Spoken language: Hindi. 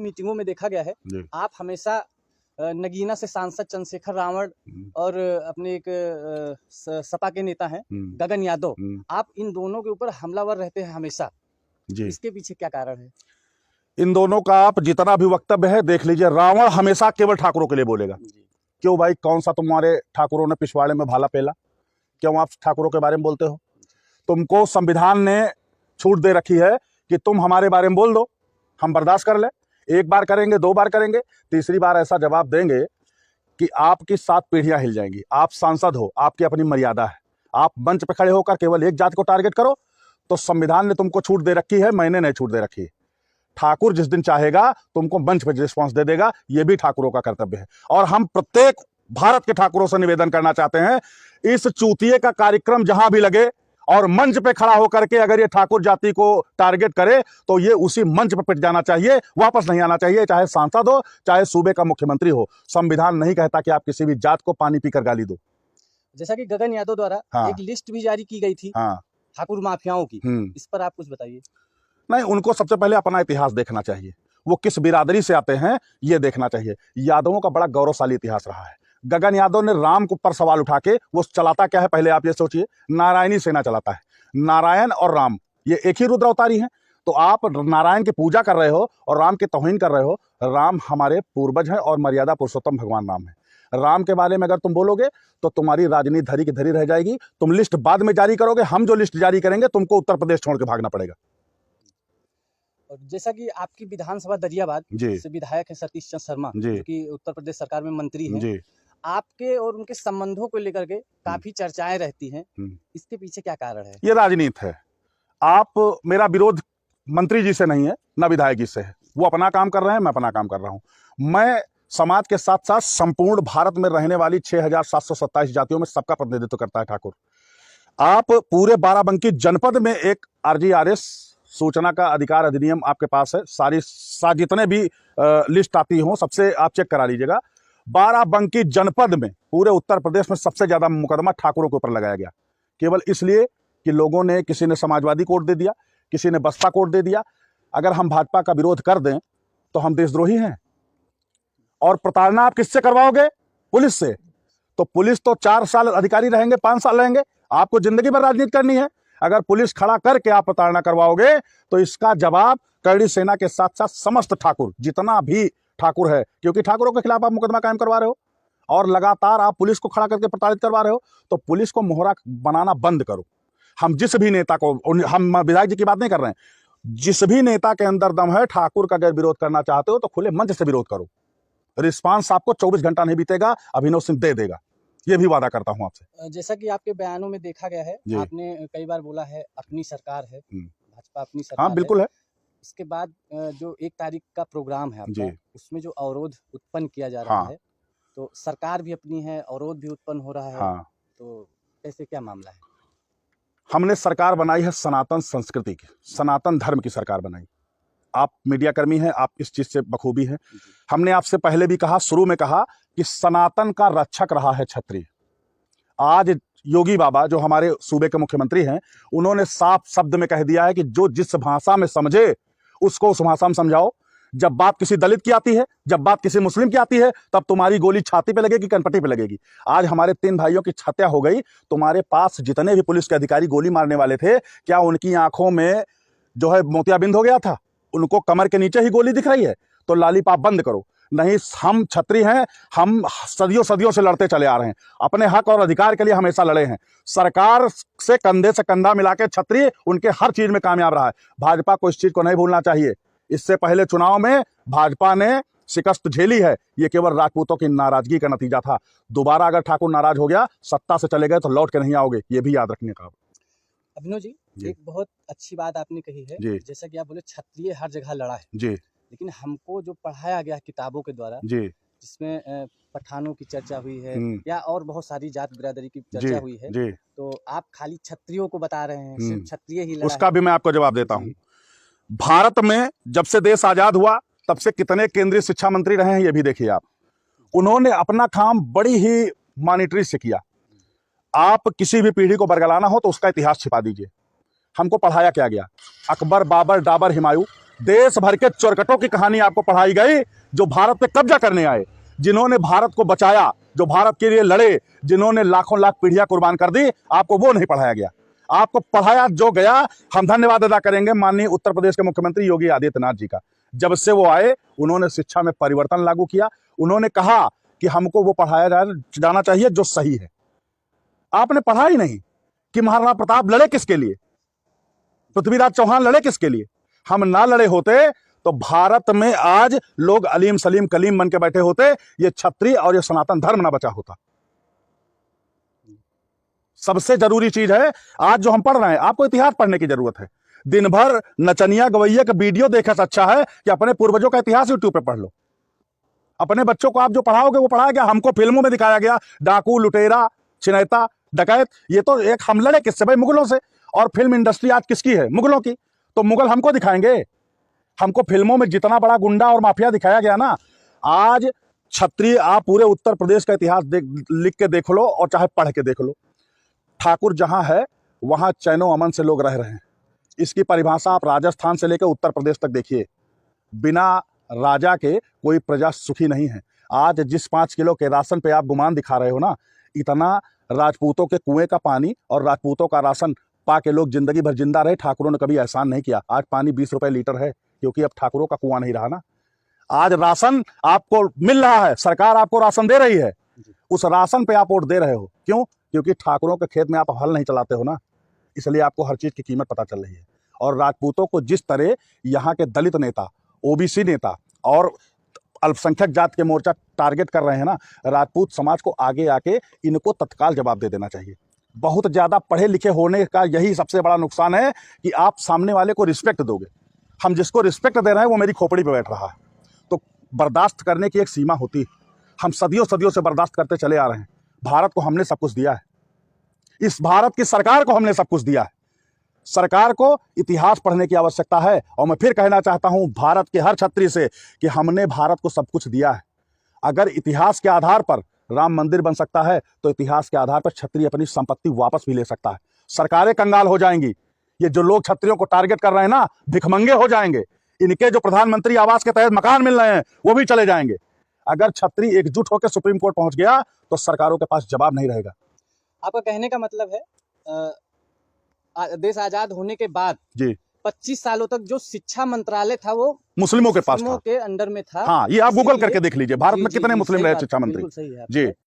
मीटिंगों में देखा गया है, आप हमेशा नगीना से सांसद चंद्रशेखर रावण और अपने एक सपा के नेता हैं गगन यादव, आप इन दोनों के ऊपर हमलावर रहते हैं हमेशा जी। इसके पीछे क्या कारण है? इन दोनों का आप जितना भी वक्तव्य है देख लीजिए, रावण हमेशा केवल ठाकुरों के लिए बोलेगा। क्यों भाई, कौन सा तुम्हारे ठाकुरों ने पिछवाड़े में भाला पेला? क्यों आप ठाकुरों के बारे में बोलते हो? तुमको संविधान ने छूट दे रखी है कि तुम हमारे बारे में बोल दो, हम बर्दाश्त कर ले। एक बार करेंगे, 2 बार करेंगे, तीसरी बार ऐसा जवाब देंगे कि आपकी 7 पीढ़ियां हिल जाएंगी। आप सांसद हो, आपकी अपनी मर्यादा है। आप मंच पे खड़े होकर केवल एक जाति को टारगेट करो तो संविधान ने तुमको छूट दे रखी है, मैंने नहीं छूट दे रखी है। ठाकुर जिस दिन चाहेगा तुमको मंच पे रिस्पॉन्स दे देगा, यह भी ठाकुरों का कर्तव्य है। और हम प्रत्येक भारत के ठाकुरों से निवेदन करना चाहते हैं, इस चूतिए का कार्यक्रम जहां भी लगे और मंच पे खड़ा होकर के अगर ये ठाकुर जाति को टारगेट करे तो ये उसी मंच पे पिट जाना चाहिए, वापस नहीं आना चाहिए, चाहे सांसद हो चाहे सूबे का मुख्यमंत्री हो। संविधान नहीं कहता कि आप किसी भी जात को पानी पीकर गाली दो। जैसा कि गगन यादव द्वारा एक लिस्ट भी जारी की गई थी ठाकुर माफियाओं की, इस पर आप कुछ बताइए। नहीं, उनको सबसे पहले अपना इतिहास देखना चाहिए, वो किस बिरादरी से आते हैं ये देखना चाहिए। यादवों का बड़ा गौरवशाली इतिहास रहा है। गगन यादव ने राम के ऊपर सवाल उठा के, वो चलाता क्या है पहले आप ये सोचिए, नारायणी सेना चलाता है। नारायण और राम ये एक ही रुद्र अवतारी हैं, तो आप नारायण की पूजा कर रहे हो और राम की तौहीन कर रहे हो। राम हमारे पूर्वज हैं और मर्यादा पुरुषोत्तम भगवान राम है। राम के बारे में अगर तुम बोलोगे तो तुम्हारी राजनीति धरी की धरी रह जाएगी। तुम लिस्ट बाद में जारी करोगे, हम जो लिस्ट जारी करेंगे तुमको उत्तर प्रदेश छोड़ के भागना पड़ेगा। और जैसा कि आपकी विधानसभा दरियाबाद से विधायक है सतीश चंद्र शर्मा, जो कि उत्तर प्रदेश सरकार में मंत्री हैं, आपके और उनके संबंधों को लेकर के काफी चर्चाएं रहती हैं, इसके पीछे क्या कारण है? ये राजनीति है। आप, मेरा विरोध मंत्री जी से नहीं है ना विधायक जी से है, वो अपना काम कर रहे हैं, मैं अपना काम कर रहा हूं। मैं समाज के साथ साथ संपूर्ण भारत में रहने वाली 6727 जातियों में सबका प्रतिनिधित्व करता है ठाकुर। आप पूरे बाराबंकी जनपद में एक RGRS सूचना का अधिकार अधिनियम आपके पास है, सारी जितने भी लिस्ट आती हो सबसे आप चेक करा लीजिएगा। बाराबंकी जनपद में पूरे उत्तर प्रदेश में सबसे ज्यादा मुकदमा ठाकुरों के ऊपर लगाया गया, केवल इसलिए कि लोगों ने, किसी ने समाजवादी कोड दे दिया, किसी ने बसपा कोड दे दिया। अगर हम भाजपा का विरोध कर दें तो हम देशद्रोही हैं। और प्रताड़ना आप किससे करवाओगे? पुलिस से। तो पुलिस तो 4 साल अधिकारी रहेंगे, 5 साल रहेंगे, आपको जिंदगी भर राजनीति करनी है। अगर पुलिस खड़ा करके आप प्रताड़ना करवाओगे तो इसका जवाब करड़ी सेना के साथ साथ समस्त ठाकुर, जितना भी ठाकुर है, क्योंकि ठाकुरों के खिलाफ आप मुकदमा कायम करवा रहे हो और लगातार आप पुलिस को खड़ा करके प्रताड़ित करवा रहे हो, तो पुलिस को मोहरा बनाना बंद करो। हम जिस भी नेता को, हम विधायक जी की बात नहीं कर रहे हैं, जिस भी नेता के अंदर दम है, ठाकुर का अगर विरोध करना चाहते हो तो खुले मंच से विरोध करो। रिस्पांस आपको 24 घंटा नहीं बीतेगा, अभिनव सिंह दे देगा, ये भी वादा करता हूं आपसे। जैसा कि आपके बयानों में देखा गया है, आपने कई बार बोला है अपनी सरकार है, भाजपा अपनी सरकार। हाँ बिल्कुल है। इसके बाद जो 1 तारीख का प्रोग्राम है आपका, उसमें जो अवरोध उत्पन्न किया जा रहा है, तो सरकार भी अपनी है, अवरोध भी उत्पन्न हो रहा है, तो ऐसे क्या मामला है? हमने सरकार बनाई है सनातन संस्कृति की, सनातन धर्म की सरकार बनाई। आप मीडिया कर्मी हैं, आप इस चीज से बखूबी हैं। हमने आपसे पहले भी कहा, शुरू में कहा कि सनातन का रक्षक रहा है क्षत्रिय। आज योगी बाबा जो हमारे सूबे के मुख्यमंत्री हैं, उन्होंने साफ शब्द में कह दिया है कि जो जिस भाषा में समझे उसको उस भाषा में समझाओ। जब बात किसी दलित की आती है, जब बात किसी मुस्लिम की आती है, तब तुम्हारी गोली छाती पे लगेगी, कनपटी पे लगेगी। आज हमारे 3 भाइयों की हत्या हो गई, तुम्हारे पास जितने भी पुलिस के अधिकारी गोली मारने वाले थे, क्या उनकी आंखों में जो है मोतियाबिंद हो गया था? उनको कमर के नीचे ही गोली दिख रही है? तो लालीपाप बंद करो। नहीं, हम क्षत्रिय हैं, हम सदियों से लड़ते चले आ रहे हैं, अपने हक और अधिकार के लिए हमेशा लड़े हैं। सरकार से कंधे से कंधा मिला के क्षत्रिय उनके हर चीज में कामयाब रहा है। भाजपा को इस चीज को नहीं भूलना चाहिए। इससे पहले चुनाव में भाजपा ने शिकस्त झेली है, ये केवल राजपूतों की नाराजगी का नतीजा था। दोबारा अगर ठाकुर नाराज हो गया, सत्ता से चले गए तो लौट के नहीं आओगे, ये भी याद रखने का। अभिनव जी, एक बहुत अच्छी बात आपने कही है, जैसा कि आप बोले क्षत्रिय हर जगह लड़ा है जी, लेकिन हमको जो पढ़ाया गया किताबों के द्वारा जी, जिसमें पठानों की चर्चा हुई है या और बहुत सारी जात बिरादरी की चर्चा हुई है जी, तो आप खाली क्षत्रियों को बता रहे हैं, सिर्फ क्षत्रिय ही लड़ा। उसका भी मैं आपको जवाब देता हूँ। भारत में जब से देश आजाद हुआ तब से कितने केंद्रीय शिक्षा मंत्री रहे हैं ये भी देखिए आप। उन्होंने अपना काम बड़ी ही मॉनिटरी से किया। आप किसी भी पीढ़ी को बरगलाना हो तो उसका इतिहास छिपा दीजिए। हमको पढ़ाया क्या गया? अकबर, बाबर, डाबर, हुमायूं, देश भर के चोरकटों की कहानी आपको पढ़ाई गई, जो भारत पे कब्जा करने आए, जिन्होंने भारत को बचाया, जो भारत के लिए लड़े, जिन्होंने लाखों लाख पीढ़ियां कुर्बान कर दी, आपको वो नहीं पढ़ाया गया। आपको पढ़ाया जो गया, हम धन्यवाद अदा करेंगे माननीय उत्तर प्रदेश के मुख्यमंत्री योगी आदित्यनाथ जी का। जब से वो आए, उन्होंने शिक्षा में परिवर्तन लागू किया। उन्होंने कहा कि हमको वो पढ़ाया जाना चाहिए जो सही है। आपने पढ़ा ही नहीं कि महाराणा प्रताप लड़े किसके लिए, पृथ्वीराज चौहान लड़े किसके लिए। हम ना लड़े होते तो भारत में आज लोग अलीम सलीम कलीम बन के बैठे होते, ये क्षत्रिय और ये सनातन धर्म ना बचा होता। सबसे जरूरी चीज है आज जो हम पढ़ रहे हैं, आपको इतिहास पढ़ने की जरूरत है। दिन भर नचनिया गवैया का वीडियो देखने से अच्छा है कि अपने पूर्वजों का इतिहास यूट्यूब पे पढ़ लो। अपने बच्चों को आप जो पढ़ाओगे वो पढ़ाया गया, हमको फिल्मों में दिखाया गया, डाकू, लुटेरा, छिनैता, डकैत। ये तो एक हम लड़े किससे भाई? मुगलों से। और फिल्म इंडस्ट्री आज किसकी है? मुगलों की। तो मुगल हमको दिखाएंगे? हमको फिल्मों में जितना बड़ा गुंडा और माफिया दिखाया गया ना, आज क्षत्रिय, आप पूरे उत्तर प्रदेश का इतिहास लिख के देख लो और चाहे पढ़ के देख लो। ठाकुर जहां है वहां चैनो अमन से लोग रह रहे हैं। इसकी परिभाषा आप राजस्थान से लेकर उत्तर प्रदेश तक देखिए। बिना राजा के कोई प्रजा सुखी नहीं है। आज जिस 5 किलो के राशन पे आप गुमान दिखा रहे हो ना, इतना राजपूतों के कुएं का पानी और राजपूतों का राशन पा के लोग जिंदगी भर जिंदा रहे। ठाकुरों ने कभी एहसान नहीं किया। आज पानी 20 रुपए लीटर है, क्योंकि अब ठाकुरों का कुआं नहीं रहा ना। आज राशन आपको मिल रहा है, सरकार आपको राशन दे रही है, उस राशन पे आप वोट दे रहे हो। क्यों? क्योंकि ठाकुरों के खेत में आप हल नहीं चलाते हो ना, इसलिए आपको हर चीज की कीमत पता चल रही है। और राजपूतों को जिस तरह यहाँ के दलित नेता, ओबीसी नेता और अल्पसंख्यक जात के मोर्चा टारगेट कर रहे हैं ना, राजपूत समाज को आगे आके इनको तत्काल जवाब दे देना चाहिए। बहुत ज्यादा पढ़े लिखे होने का यही सबसे बड़ा नुकसान है कि आप सामने वाले को रिस्पेक्ट दोगे। हम जिसको रिस्पेक्ट दे रहे हैं वो मेरी खोपड़ी पे बैठ रहा है। तो बर्दाश्त करने की एक सीमा होती है। हम सदियों सदियों से बर्दाश्त करते चले आ रहे हैं। भारत को हमने सब कुछ दिया है, इस भारत की सरकार को हमने सब कुछ दिया है। सरकार को इतिहास पढ़ने की आवश्यकता है। और मैं फिर कहना चाहता हूं भारत के हर क्षत्रिय से कि हमने भारत को सब कुछ दिया है। अगर इतिहास के आधार पर राम मंदिर बन सकता है तो इतिहास के आधार पर क्षत्रिय अपनी संपत्ति वापस भी ले सकता है। सरकारें कंगाल हो जाएंगी। ये जो लोग क्षत्रियों को टारगेट कर रहे हैं ना, भिखमंगे हो जाएंगे। इनके जो प्रधानमंत्री आवास के तहत मकान मिल रहे हैं वो भी चले जाएंगे। अगर क्षत्रिय एकजुट होकर सुप्रीम कोर्ट पहुंच गया तो सरकारों के पास जवाब नहीं रहेगा। आपका कहने का मतलब है देश आजाद होने के बाद जी 25 सालों तक जो शिक्षा मंत्रालय था वो मुस्लिमों के पास था, के अंडर में था। हाँ, ये आप गूगल करके देख लीजिए भारत में कितने मुस्लिम रहे शिक्षा मंत्री। सही है जी।